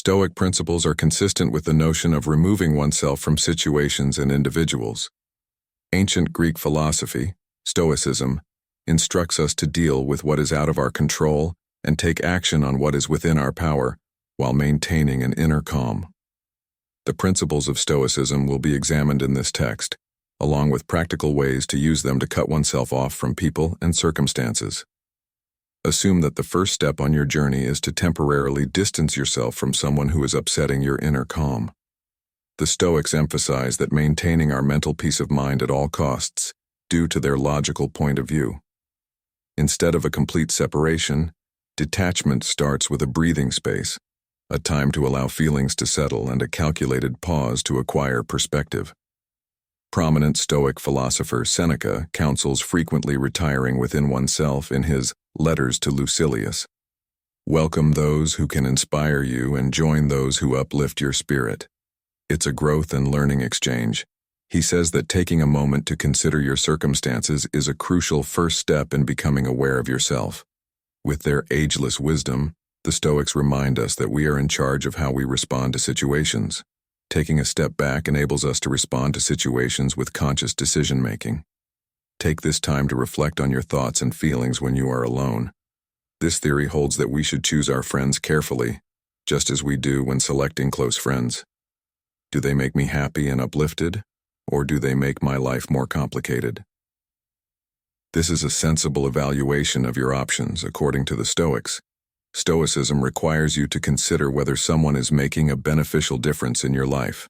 Stoic principles are consistent with the notion of removing oneself from situations and individuals. Ancient Greek philosophy, Stoicism, instructs us to deal with what is out of our control and take action on what is within our power, while maintaining an inner calm. The principles of Stoicism will be examined in this text, along with practical ways to use them to cut oneself off from people and circumstances. Assume that the first step on your journey is to temporarily distance yourself from someone who is upsetting your inner calm. The Stoics emphasize that maintaining our mental peace of mind at all costs, due to their logical point of view. Instead of a complete separation, detachment starts with a breathing space, a time to allow feelings to settle and a calculated pause to acquire perspective. Prominent Stoic philosopher Seneca counsels frequently retiring within oneself in his Letters to Lucilius. Welcome those who can inspire you and join those who uplift your spirit. It's a growth and learning exchange. He says that taking a moment to consider your circumstances is a crucial first step in becoming aware of yourself. With their ageless wisdom, the Stoics remind us that we are in charge of how we respond to situations. Taking a step back enables us to respond to situations with conscious decision-making. Take this time to reflect on your thoughts and feelings when you are alone. This theory holds that we should choose our friends carefully, just as we do when selecting close friends. Do they make me happy and uplifted, or do they make my life more complicated? This is a sensible evaluation of your options, according to the Stoics. Stoicism requires you to consider whether someone is making a beneficial difference in your life.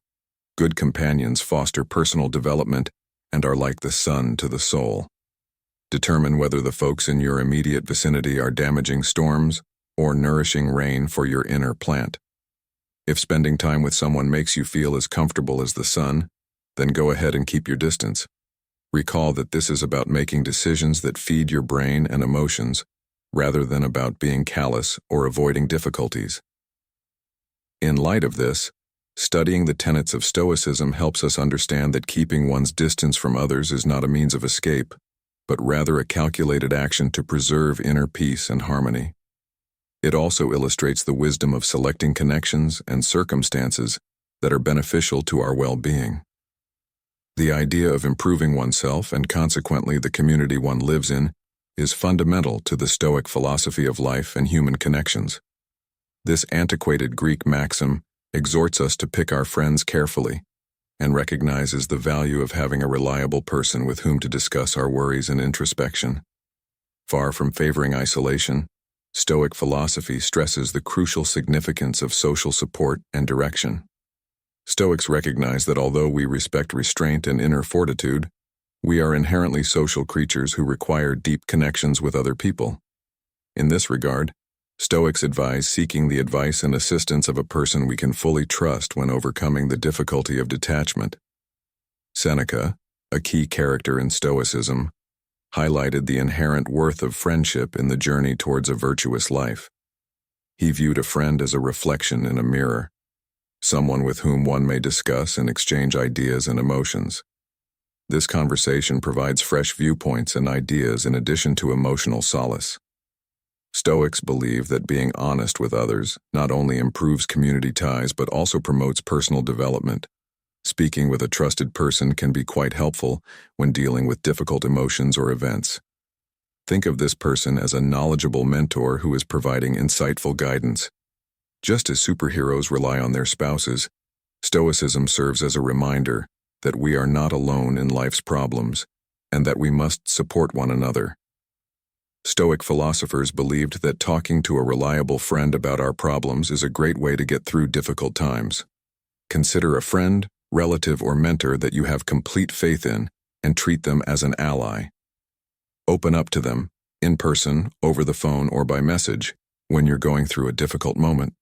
Good companions foster personal development and are like the sun to the soul. Determine whether the folks in your immediate vicinity are damaging storms or nourishing rain for your inner plant. If spending time with someone makes you feel as comfortable as the sun, then go ahead and keep your distance. Recall that this is about making decisions that feed your brain and emotions, rather than about being callous or avoiding difficulties. In light of this, studying the tenets of Stoicism helps us understand that keeping one's distance from others is not a means of escape, but rather a calculated action to preserve inner peace and harmony. It also illustrates the wisdom of selecting connections and circumstances that are beneficial to our well-being. The idea of improving oneself and consequently the community one lives in is fundamental to the Stoic philosophy of life and human connections. This antiquated Greek maxim exhorts us to pick our friends carefully and recognizes the value of having a reliable person with whom to discuss our worries and introspection. Far from favoring isolation, Stoic philosophy stresses the crucial significance of social support and direction. Stoics recognize that although we respect restraint and inner fortitude, we are inherently social creatures who require deep connections with other people. In this regard, Stoics advise seeking the advice and assistance of a person we can fully trust when overcoming the difficulty of detachment. Seneca, a key character in Stoicism, highlighted the inherent worth of friendship in the journey towards a virtuous life. He viewed a friend as a reflection in a mirror, someone with whom one may discuss and exchange ideas and emotions. This conversation provides fresh viewpoints and ideas in addition to emotional solace. Stoics believe that being honest with others not only improves community ties but also promotes personal development. Speaking with a trusted person can be quite helpful when dealing with difficult emotions or events. Think of this person as a knowledgeable mentor who is providing insightful guidance. Just as superheroes rely on their spouses, Stoicism serves as a reminder that we are not alone in life's problems and that we must support one another. Stoic philosophers believed that talking to a reliable friend about our problems is a great way to get through difficult times. Consider a friend, relative, or mentor that you have complete faith in and treat them as an ally. Open up to them, in person, over the phone, or by message, when you're going through a difficult moment.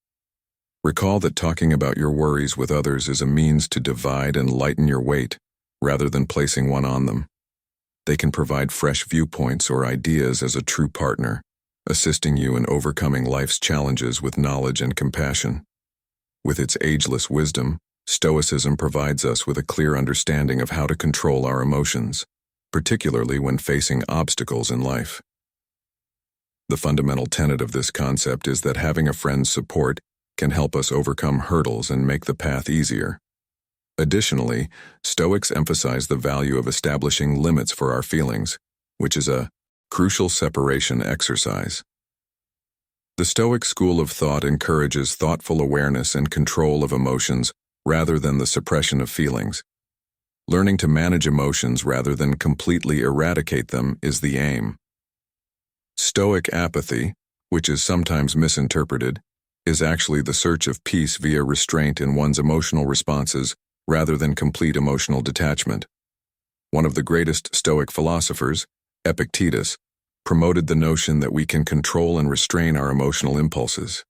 Recall that talking about your worries with others is a means to divide and lighten your weight, rather than placing one on them. They can provide fresh viewpoints or ideas as a true partner, assisting you in overcoming life's challenges with knowledge and compassion. With its ageless wisdom, Stoicism provides us with a clear understanding of how to control our emotions, particularly when facing obstacles in life. The fundamental tenet of this concept is that having a friend's support can help us overcome hurdles and make the path easier. Additionally, Stoics emphasize the value of establishing limits for our feelings, which is a crucial separation exercise. The Stoic school of thought encourages thoughtful awareness and control of emotions rather than the suppression of feelings. Learning to manage emotions rather than completely eradicate them is the aim. Stoic apathy, which is sometimes misinterpreted, is actually the search of peace via restraint in one's emotional responses rather than complete emotional detachment. One of the greatest Stoic philosophers, Epictetus, promoted the notion that we can control and restrain our emotional impulses.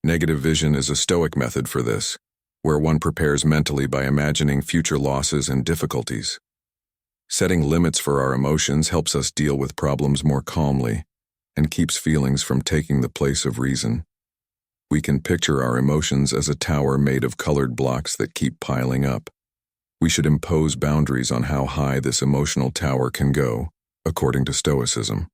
Negative vision is a Stoic method for this, where one prepares mentally by imagining future losses and difficulties. Setting limits for our emotions helps us deal with problems more calmly and keeps feelings from taking the place of reason. We can picture our emotions as a tower made of colored blocks that keep piling up. We should impose boundaries on how high this emotional tower can go, according to Stoicism.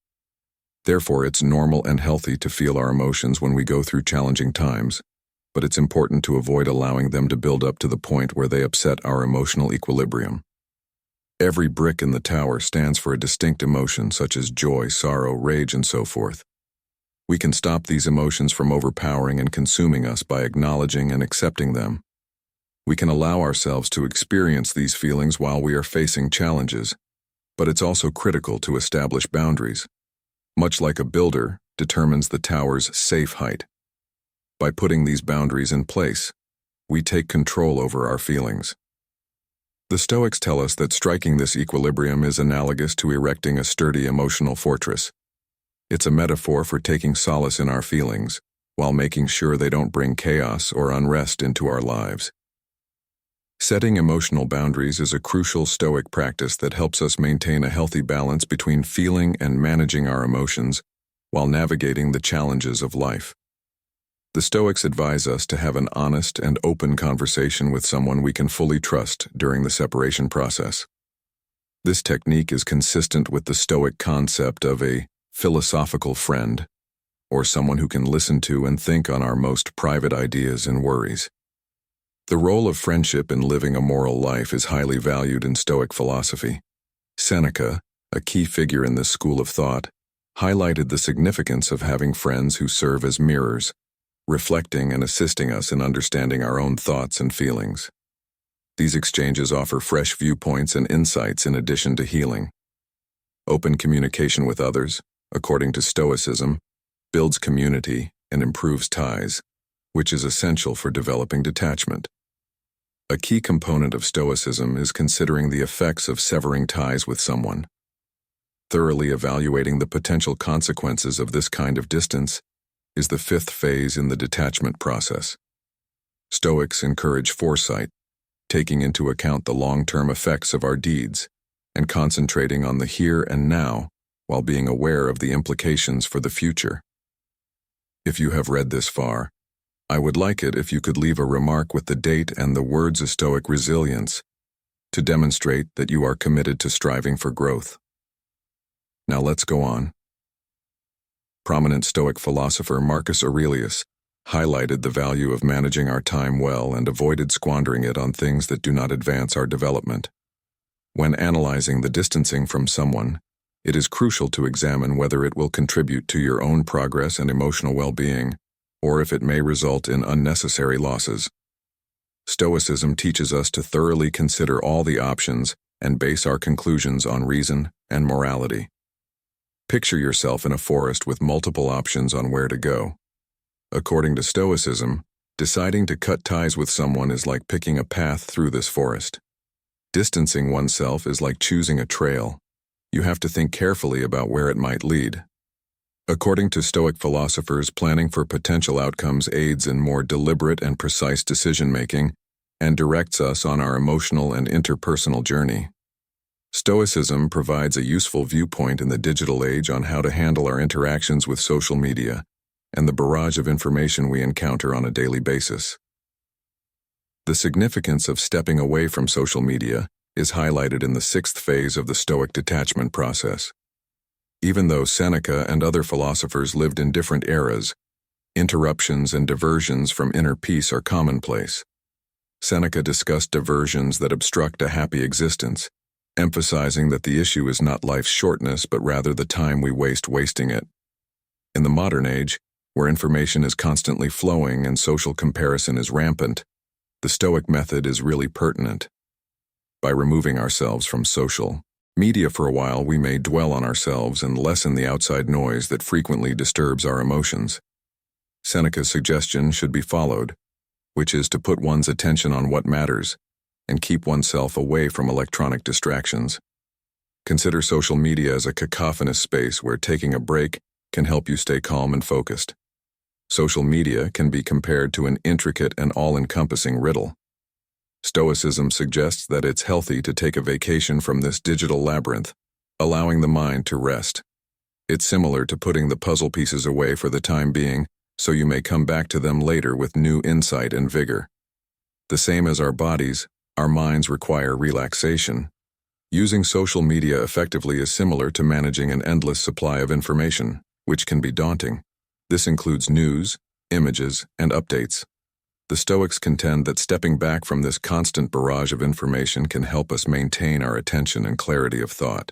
Therefore, it's normal and healthy to feel our emotions when we go through challenging times, but it's important to avoid allowing them to build up to the point where they upset our emotional equilibrium. Every brick in the tower stands for a distinct emotion such as joy, sorrow, rage, and so forth. We can stop these emotions from overpowering and consuming us by acknowledging and accepting them. We can allow ourselves to experience these feelings while we are facing challenges, but it's also critical to establish boundaries. Much like a builder determines the tower's safe height. By putting these boundaries in place, we take control over our feelings. The Stoics tell us that striking this equilibrium is analogous to erecting a sturdy emotional fortress. It's a metaphor for taking solace in our feelings, while making sure they don't bring chaos or unrest into our lives. Setting emotional boundaries is a crucial Stoic practice that helps us maintain a healthy balance between feeling and managing our emotions while navigating the challenges of life. The Stoics advise us to have an honest and open conversation with someone we can fully trust during the separation process. This technique is consistent with the Stoic concept of a philosophical friend, or someone who can listen to and think on our most private ideas and worries. The role of friendship in living a moral life is highly valued in Stoic philosophy. Seneca, a key figure in this school of thought, highlighted the significance of having friends who serve as mirrors, reflecting and assisting us in understanding our own thoughts and feelings. These exchanges offer fresh viewpoints and insights in addition to healing. Open communication with others, according to Stoicism, builds community and improves ties, which is essential for developing detachment. A key component of Stoicism is considering the effects of severing ties with someone. Thoroughly evaluating the potential consequences of this kind of distance is the fifth phase in the detachment process. Stoics encourage foresight, taking into account the long-term effects of our deeds, and concentrating on the here and now while being aware of the implications for the future. If you have read this far, I would like it if you could leave a remark with the date and the words of Stoic resilience to demonstrate that you are committed to striving for growth. Now let's go on. Prominent Stoic philosopher Marcus Aurelius highlighted the value of managing our time well and avoided squandering it on things that do not advance our development. When analyzing the distancing from someone, it is crucial to examine whether it will contribute to your own progress and emotional well-being, or if it may result in unnecessary losses. Stoicism teaches us to thoroughly consider all the options and base our conclusions on reason and morality. Picture yourself in a forest with multiple options on where to go. According to Stoicism, deciding to cut ties with someone is like picking a path through this forest. Distancing oneself is like choosing a trail. You have to think carefully about where it might lead. According to Stoic philosophers, planning for potential outcomes aids in more deliberate and precise decision-making and directs us on our emotional and interpersonal journey. Stoicism provides a useful viewpoint in the digital age on how to handle our interactions with social media and the barrage of information we encounter on a daily basis. The significance of stepping away from social media is highlighted in the sixth phase of the Stoic detachment process. Even though Seneca and other philosophers lived in different eras, Interruptions and diversions from inner peace are commonplace. Seneca discussed diversions that obstruct a happy existence, emphasizing that the issue is not life's shortness but rather the time we waste wasting it. In the modern age, where information is constantly flowing and social comparison is rampant, the Stoic method is really pertinent. By removing ourselves from social media for a while, we may dwell on ourselves and lessen the outside noise that frequently disturbs our emotions. Seneca's suggestion should be followed, which is to put one's attention on what matters and keep oneself away from electronic distractions. Consider social media as a cacophonous space where taking a break can help you stay calm and focused. Social media can be compared to an intricate and all-encompassing riddle. Stoicism suggests that it's healthy to take a vacation from this digital labyrinth, allowing the mind to rest. It's similar to putting the puzzle pieces away for the time being, so you may come back to them later with new insight and vigor. The same as our bodies, our minds require relaxation. Using social media effectively is similar to managing an endless supply of information, which can be daunting. This includes news, images, and updates. The Stoics contend that stepping back from this constant barrage of information can help us maintain our attention and clarity of thought.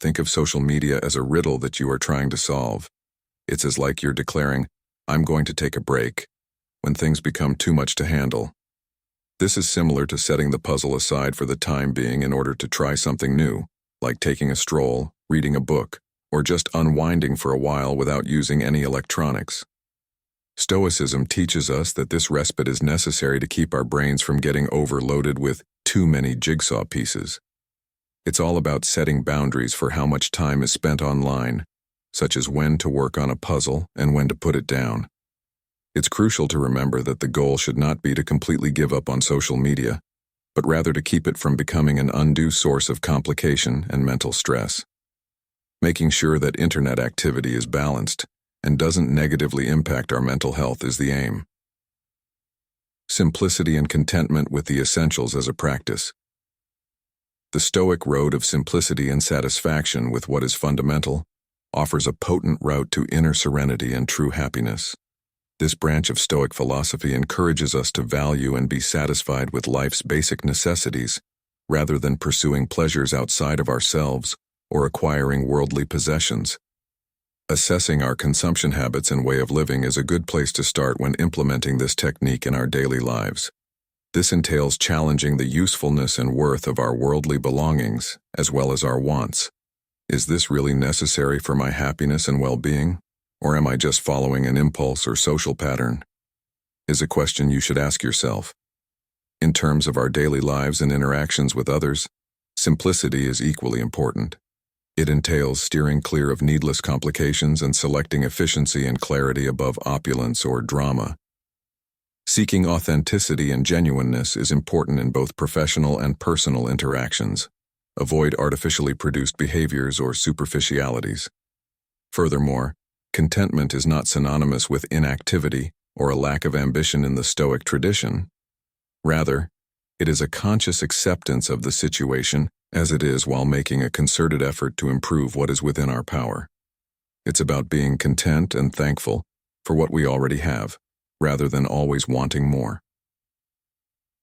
Think of social media as a riddle that you are trying to solve. It's as like you're declaring, "I'm going to take a break," when things become too much to handle. This is similar to setting the puzzle aside for the time being in order to try something new, like taking a stroll, reading a book, or just unwinding for a while without using any electronics. Stoicism teaches us that this respite is necessary to keep our brains from getting overloaded with too many jigsaw pieces. It's all about setting boundaries for how much time is spent online, such as when to work on a puzzle and when to put it down. It's crucial to remember that the goal should not be to completely give up on social media, but rather to keep it from becoming an undue source of complication and mental stress. Making sure that internet activity is balanced and doesn't negatively impact our mental health is the aim. Simplicity and contentment with the essentials as a practice. The Stoic road of simplicity and satisfaction with what is fundamental offers a potent route to inner serenity and true happiness. This branch of Stoic philosophy encourages us to value and be satisfied with life's basic necessities, rather than pursuing pleasures outside of ourselves or acquiring worldly possessions. Assessing our consumption habits and way of living is a good place to start when implementing this technique in our daily lives. This entails challenging the usefulness and worth of our worldly belongings, as well as our wants. Is this really necessary for my happiness and well-being, or am I just following an impulse or social pattern? Is a question you should ask yourself. In terms of our daily lives and interactions with others, simplicity is equally important. It entails steering clear of needless complications and selecting efficiency and clarity above opulence or drama. Seeking authenticity and genuineness is important in both professional and personal interactions. Avoid artificially produced behaviors or superficialities. Furthermore, contentment is not synonymous with inactivity or a lack of ambition in the Stoic tradition. Rather, it is a conscious acceptance of the situation as it is while making a concerted effort to improve what is within our power. It's about being content and thankful for what we already have, rather than always wanting more.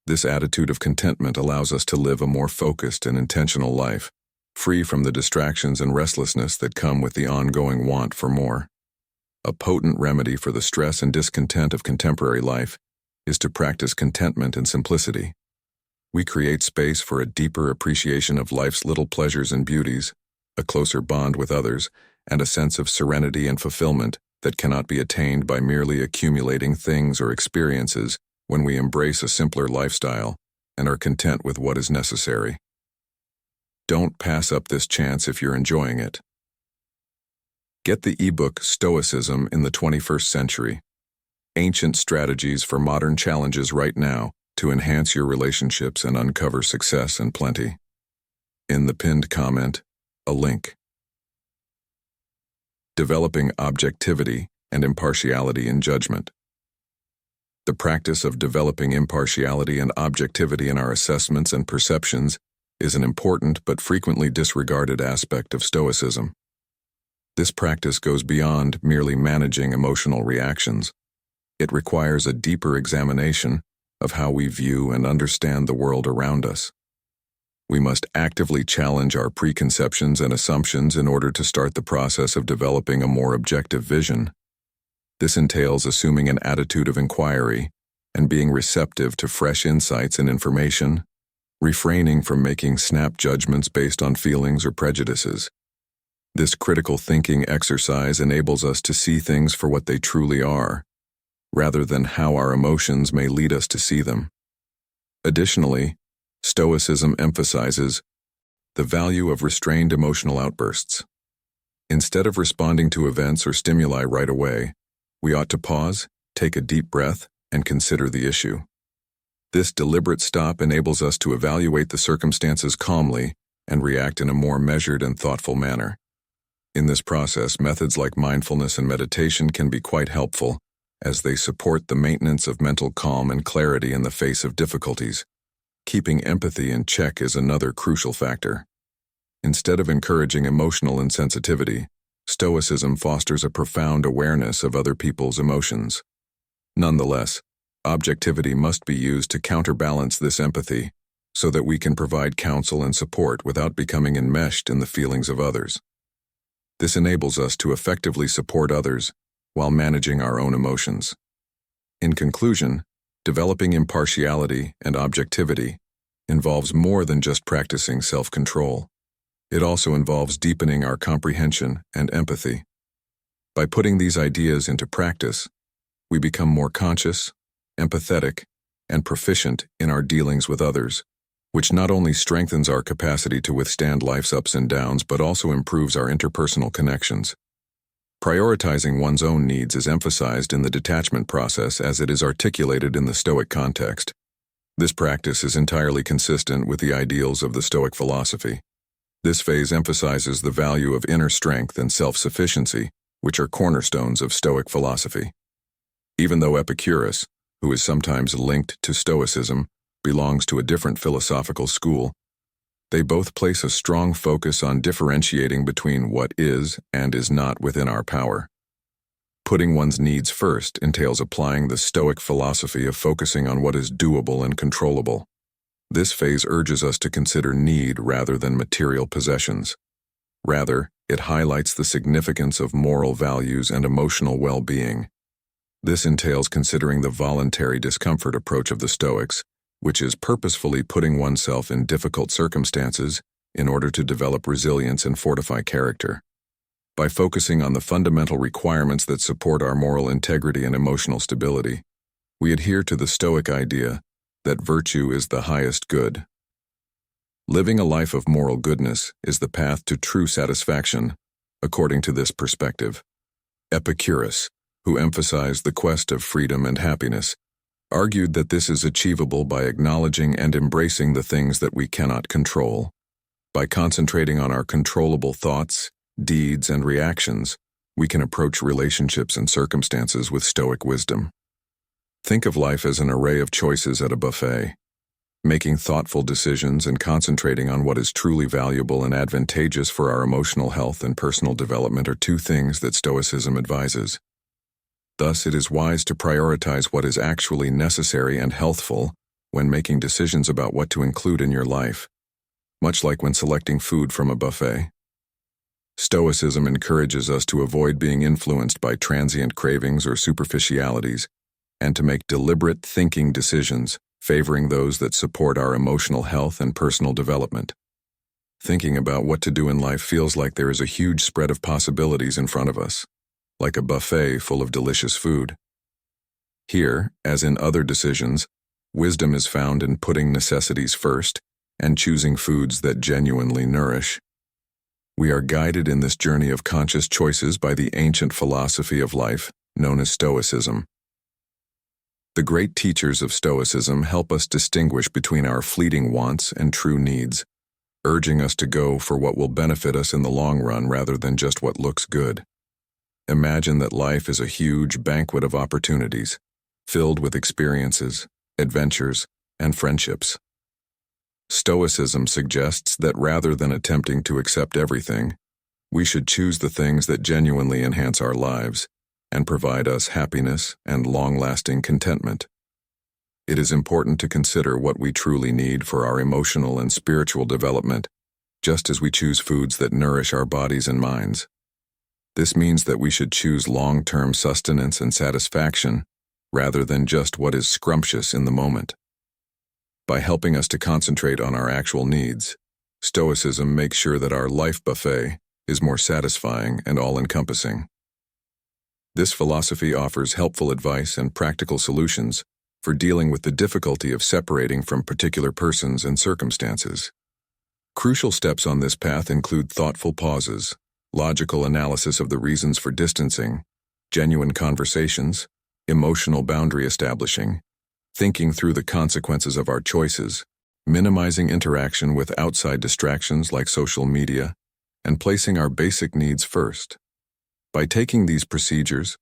This attitude of contentment allows us to live a more focused and intentional life, free from the distractions and restlessness that come with the ongoing want for more. A potent remedy for the stress and discontent of contemporary life is to practice contentment and simplicity. We create space for a deeper appreciation of life's little pleasures and beauties, a closer bond with others, and a sense of serenity and fulfillment that cannot be attained by merely accumulating things or experiences when we embrace a simpler lifestyle and are content with what is necessary. Don't pass up this chance if you're enjoying it. Get the ebook Stoicism in the 21st Century: Ancient Strategies for Modern Challenges right now to enhance your relationships and uncover success and plenty. In the pinned comment, a link. Developing objectivity and impartiality in judgment. The practice of developing impartiality and objectivity in our assessments and perceptions is an important but frequently disregarded aspect of Stoicism. This practice goes beyond merely managing emotional reactions. It requires a deeper examination of how we view and understand the world around us. We must actively challenge our preconceptions and assumptions in order to start the process of developing a more objective vision. This entails assuming an attitude of inquiry and being receptive to fresh insights and information, refraining from making snap judgments based on feelings or prejudices. This critical thinking exercise enables us to see things for what they truly are, rather than how our emotions may lead us to see them. Additionally, Stoicism emphasizes the value of restrained emotional outbursts. Instead of responding to events or stimuli right away, we ought to pause, take a deep breath, and consider the issue. This deliberate stop enables us to evaluate the circumstances calmly and react in a more measured and thoughtful manner. In this process, methods like mindfulness and meditation can be quite helpful, as they support the maintenance of mental calm and clarity in the face of difficulties. Keeping empathy in check is another crucial factor. Instead of encouraging emotional insensitivity, Stoicism fosters a profound awareness of other people's emotions. Nonetheless, objectivity must be used to counterbalance this empathy so that we can provide counsel and support without becoming enmeshed in the feelings of others. This enables us to effectively support others while managing our own emotions. In conclusion, developing impartiality and objectivity involves more than just practicing self-control. It also involves deepening our comprehension and empathy. By putting these ideas into practice, we become more conscious, empathetic, and proficient in our dealings with others, which not only strengthens our capacity to withstand life's ups and downs but also improves our interpersonal connections. Prioritizing one's own needs is emphasized in the detachment process as it is articulated in the Stoic context. This practice is entirely consistent with the ideals of the Stoic philosophy. This phase emphasizes the value of inner strength and self-sufficiency, which are cornerstones of Stoic philosophy. Even though Epictetus, who is sometimes linked to Stoicism, belongs to a different philosophical school, they both place a strong focus on differentiating between what is and is not within our power. Putting one's needs first entails applying the Stoic philosophy of focusing on what is doable and controllable. This phase urges us to consider need rather than material possessions. Rather, it highlights the significance of moral values and emotional well-being. This entails considering the voluntary discomfort approach of the Stoics, which is purposefully putting oneself in difficult circumstances in order to develop resilience and fortify character. By focusing on the fundamental requirements that support our moral integrity and emotional stability, we adhere to the Stoic idea that virtue is the highest good. Living a life of moral goodness is the path to true satisfaction, according to this perspective. Epictetus, who emphasized the quest of freedom and happiness, argued that this is achievable by acknowledging and embracing the things that we cannot control. By concentrating on our controllable thoughts, deeds, and reactions, we can approach relationships and circumstances with Stoic wisdom. Think of life as an array of choices at a buffet. Making thoughtful decisions and concentrating on what is truly valuable and advantageous for our emotional health and personal development are two things that Stoicism advises. Thus, it is wise to prioritize what is actually necessary and healthful when making decisions about what to include in your life, much like when selecting food from a buffet. Stoicism encourages us to avoid being influenced by transient cravings or superficialities, and to make deliberate thinking decisions, favoring those that support our emotional health and personal development. Thinking about what to do in life feels like there is a huge spread of possibilities in front of us, like a buffet full of delicious food. Here, as in other decisions, wisdom is found in putting necessities first and choosing foods that genuinely nourish. We are guided in this journey of conscious choices by the ancient philosophy of life known as Stoicism. The great teachers of Stoicism help us distinguish between our fleeting wants and true needs, urging us to go for what will benefit us in the long run rather than just what looks good. Imagine that life is a huge banquet of opportunities, filled with experiences, adventures, and friendships. Stoicism suggests that rather than attempting to accept everything, We should choose the things that genuinely enhance our lives and provide us happiness and long-lasting contentment. It is important to consider what we truly need for our emotional and spiritual development, just as we choose foods that nourish our bodies and minds. This means that we should choose long-term sustenance and satisfaction rather than just what is scrumptious in the moment. By helping us to concentrate on our actual needs, Stoicism makes sure that our life buffet is more satisfying and all-encompassing. This philosophy offers helpful advice and practical solutions for dealing with the difficulty of separating from particular persons and circumstances. Crucial steps on this path include thoughtful pauses, logical analysis of the reasons for distancing, genuine conversations, emotional boundary establishing, thinking through the consequences of our choices, minimizing interaction with outside distractions like social media, and placing our basic needs first. By taking these procedures,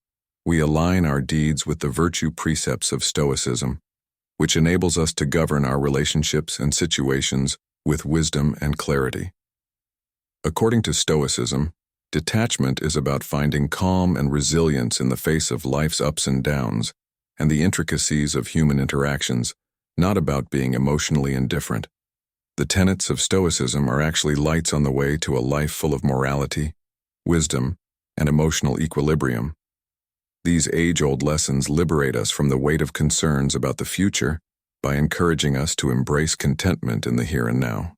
we align our deeds with the virtue precepts of Stoicism, which enables us to govern our relationships and situations with wisdom and clarity. According to Stoicism, detachment is about finding calm and resilience in the face of life's ups and downs and the intricacies of human interactions, not about being emotionally indifferent. The tenets of Stoicism are actually lights on the way to a life full of morality, wisdom, and emotional equilibrium. These age-old lessons liberate us from the weight of concerns about the future by encouraging us to embrace contentment in the here and now.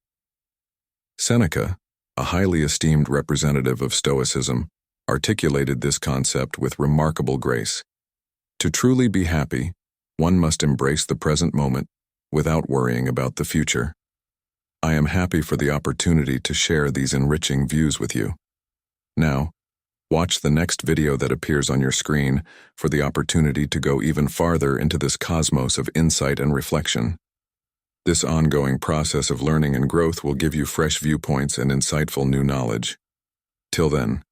Seneca, a highly esteemed representative of Stoicism, articulated this concept with remarkable grace. To truly be happy, one must embrace the present moment without worrying about the future. I am happy for the opportunity to share these enriching views with you. Now, watch the next video that appears on your screen for the opportunity to go even farther into this cosmos of insight and reflection. This ongoing process of learning and growth will give you fresh viewpoints and insightful new knowledge. Till then,